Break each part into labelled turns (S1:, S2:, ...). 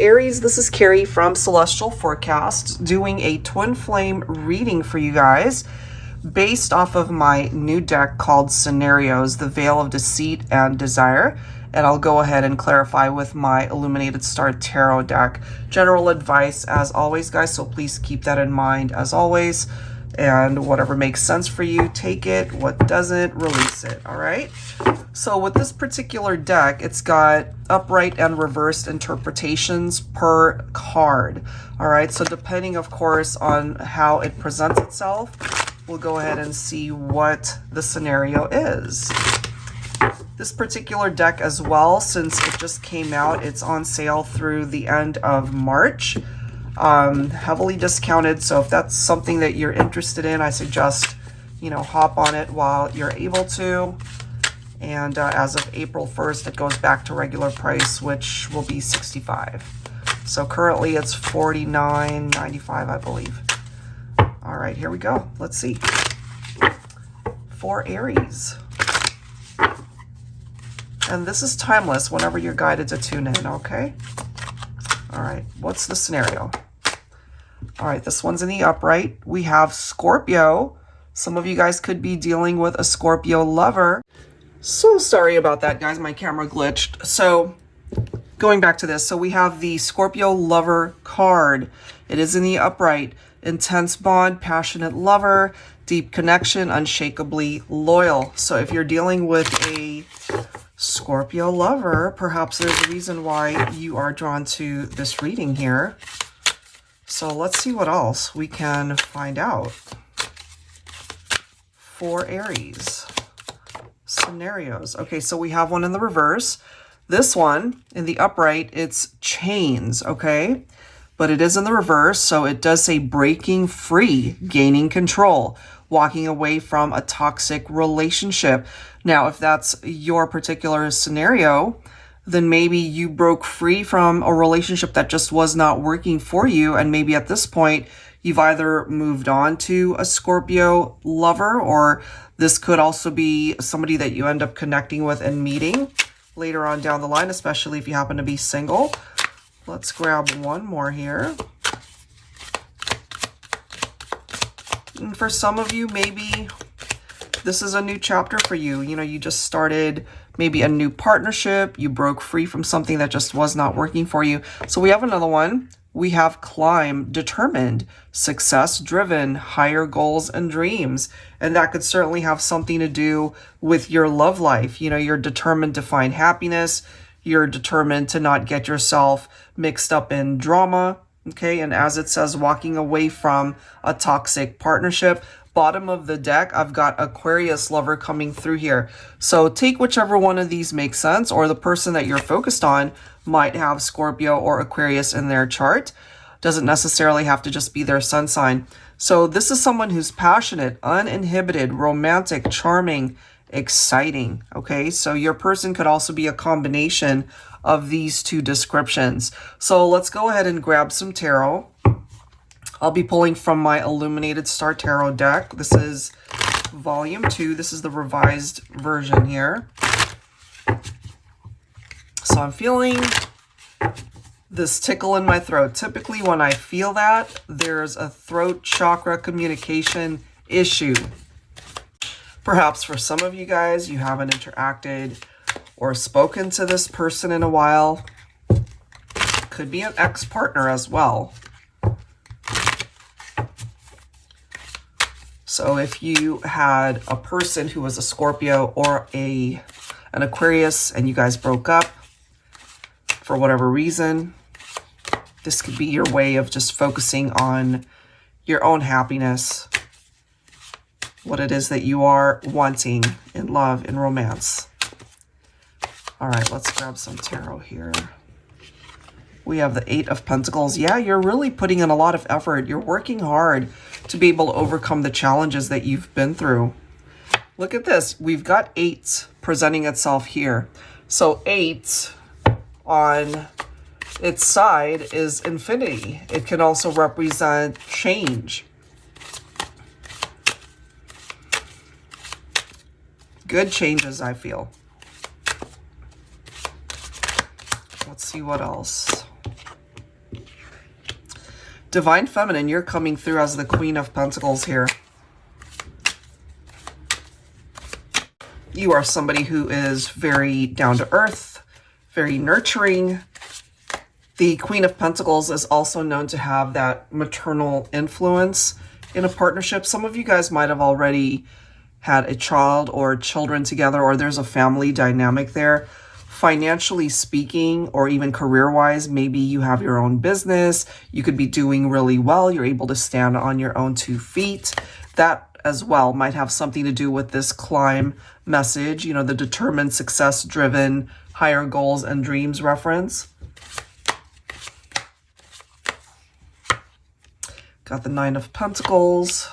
S1: Aries, this is Carrie from Celestial Forecast doing a twin flame reading for you guys based off of my new deck called Scenarios, the Veil of Deceit and Desire. And I'll go ahead and clarify with my Illuminated Star Tarot deck. General advice as always, guys, so please keep that in mind as always. And whatever makes sense for you, take it. What doesn't, release it, all right? So with this particular deck, it's got upright and reversed interpretations per card, all right? So depending, of course, on how it presents itself, we'll go ahead and see what the scenario is. This particular deck as well, since it just came out, it's on sale through the end of March. Heavily discounted, so if that's something that you're interested in, I suggest, you know, hop on it while you're able to. And as of April 1st, it goes back to regular price, which will be $65. So currently it's $49.95, I believe. All right, here we go. Let's see. For Aries. And this is timeless whenever you're guided to tune in, okay? All right, what's the scenario? All right, this one's in the upright. We have Scorpio. Some of you guys could be dealing with a Scorpio lover. So sorry about that, guys. My camera glitched. So going back to this, so we have the Scorpio lover card. It is in the upright. Intense bond, passionate lover, deep connection, unshakably loyal. So if you're dealing with a Scorpio lover, perhaps there's a reason why you are drawn to this reading here. So let's see what else we can find out for Aries. Scenarios. Okay, so we have one in the reverse. This one in the upright, it's chains, okay? But it is in the reverse, so it does say breaking free, gaining control, walking away from a toxic relationship. Now, if that's your particular scenario, then maybe you broke free from a relationship that just was not working for you. And maybe at this point, you've either moved on to a Scorpio lover, or this could also be somebody that you end up connecting with and meeting later on down the line, especially if you happen to be single. Let's grab one more here. And for some of you, maybe this is a new chapter for you. You know, you just started maybe a new partnership. You broke free from something that just was not working for you. So we have another one. We have climb, determined, success driven, higher goals and dreams. And that could certainly have something to do with your love life. You know, you're determined to find happiness. You're determined to not get yourself mixed up in drama. Okay, and as it says, walking away from a toxic partnership. Bottom of the deck, I've got Aquarius lover coming through here. So take whichever one of these makes sense, or the person that you're focused on might have Scorpio or Aquarius in their chart. Doesn't necessarily have to just be their sun sign. So this is someone who's passionate, uninhibited, romantic, charming, exciting. Okay, so your person could also be a combination of these two descriptions. So let's go ahead and grab some tarot. I'll be pulling from my Illuminated Star Tarot deck. This is volume 2. This is the revised version here. So I'm feeling this tickle in my throat. Typically when I feel that, there's a throat chakra communication issue. Perhaps for some of you guys, you haven't interacted or spoken to this person in a while. Could be an ex-partner as well. So if you had a person who was a Scorpio or an Aquarius and you guys broke up for whatever reason, this could be your way of just focusing on your own happiness, what it is that you are wanting in love, in romance. All right, let's grab some tarot here. We have the 8 of Pentacles. Yeah, you're really putting in a lot of effort. You're working hard to be able to overcome the challenges that you've been through. Look at this. We've got 8 presenting itself here. So 8 on its side is infinity. It can also represent change. Good changes, I feel. Let's see what else. Divine Feminine, you're coming through as the Queen of Pentacles here. You are somebody who is very down to earth, very nurturing. The Queen of Pentacles is also known to have that maternal influence in a partnership. Some of you guys might have already had a child or children together, or there's a family dynamic there. Financially speaking, or even career-wise, maybe you have your own business. You could be doing really well. You're able to stand on your own 2 feet. That as well might have something to do with this climb message, you know, the determined, success-driven, higher goals and dreams reference. Got the 9 of Pentacles,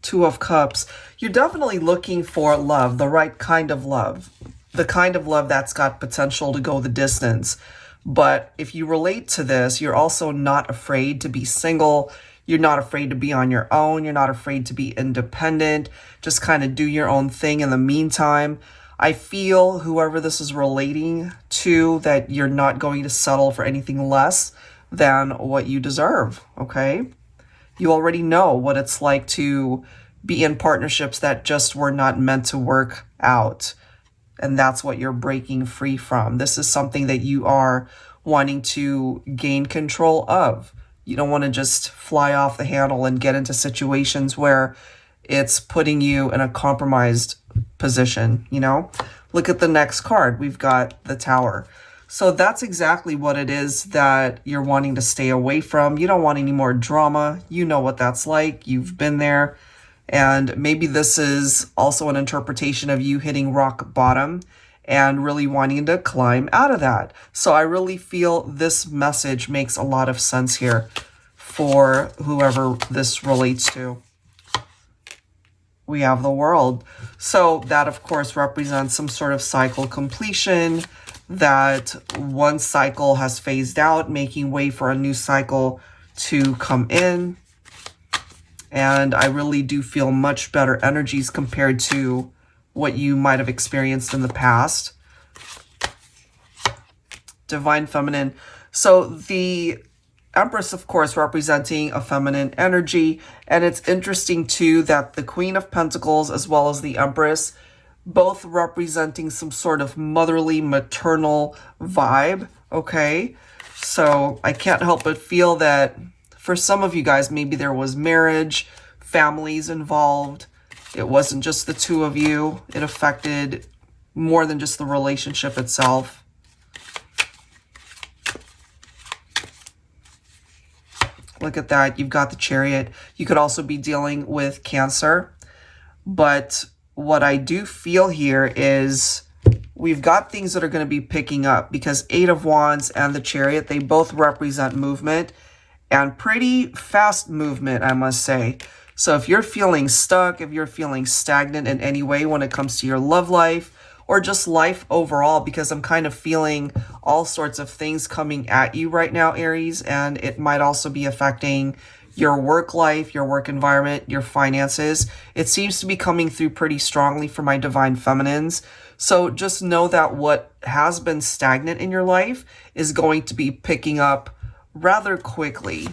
S1: 2 of Cups. You're definitely looking for love, the right kind of love. The kind of love that's got potential to go the distance. But if you relate to this, you're also not afraid to be single. You're not afraid to be on your own. You're not afraid to be independent. Just kind of do your own thing in the meantime. I feel whoever this is relating to, that you're not going to settle for anything less than what you deserve, okay? You already know what it's like to be in partnerships that just were not meant to work out. And that's what you're breaking free from. This is something that you are wanting to gain control of. You don't want to just fly off the handle and get into situations where it's putting you in a compromised position, you know? Look at the next card. We've got the Tower. So that's exactly what it is that you're wanting to stay away from. You don't want any more drama. You know what that's like. You've been there. And maybe this is also an interpretation of you hitting rock bottom and really wanting to climb out of that. So I really feel this message makes a lot of sense here for whoever this relates to. We have the World. So that, of course, represents some sort of cycle completion, that one cycle has phased out, making way for a new cycle to come in. And I really do feel much better energies compared to what you might have experienced in the past. Divine Feminine. So the Empress, of course, representing a feminine energy. And it's interesting, too, that the Queen of Pentacles as well as the Empress, both representing some sort of motherly, maternal vibe, okay? So I can't help but feel that for some of you guys, maybe there was marriage, families involved. It wasn't just the 2 of you. It affected more than just the relationship itself. Look at that. You've got the Chariot. You could also be dealing with Cancer. But what I do feel here is we've got things that are going to be picking up, because 8 of Wands and the Chariot, they both represent movement, and pretty fast movement, I must say. So if you're feeling stuck, if you're feeling stagnant in any way when it comes to your love life or just life overall, because I'm kind of feeling all sorts of things coming at you right now, Aries, and it might also be affecting your work life, your work environment, your finances. It seems to be coming through pretty strongly for my Divine Feminines. So just know that what has been stagnant in your life is going to be picking up rather quickly.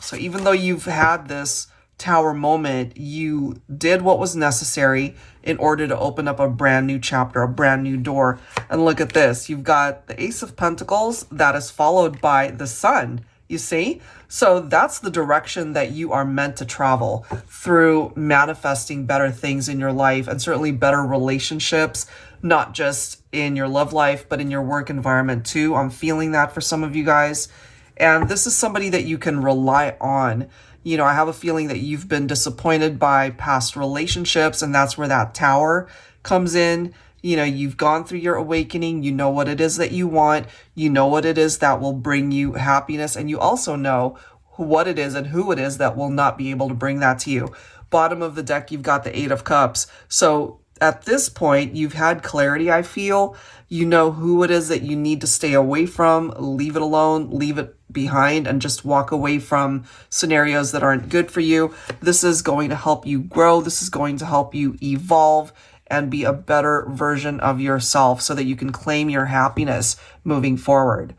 S1: So even though you've had this Tower moment, you did what was necessary in order to open up a brand new chapter, a brand new door. And look at this. You've got the Ace of Pentacles that is followed by the Sun. You see? So that's the direction that you are meant to travel, through manifesting better things in your life, and certainly better relationships, not just in your love life, but in your work environment too. I'm feeling that for some of you guys. And this is somebody that you can rely on. You know, I have a feeling that you've been disappointed by past relationships, and that's where that Tower comes in. You know, you've gone through your awakening. You know what it is that you want. You know what it is that will bring you happiness. And you also know what it is and who it is that will not be able to bring that to you. Bottom of the deck, you've got the 8 of Cups. So at this point, you've had clarity, I feel. You know who it is that you need to stay away from. Leave it alone. Leave it behind and just walk away from scenarios that aren't good for you. This is going to help you grow. This is going to help you evolve and be a better version of yourself so that you can claim your happiness moving forward.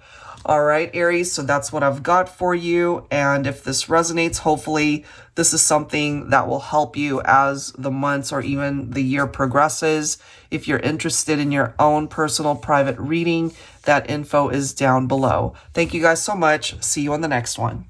S1: All right, Aries, so that's what I've got for you. And if this resonates, hopefully this is something that will help you as the months or even the year progresses. If you're interested in your own personal private reading, that info is down below. Thank you guys so much. See you on the next one.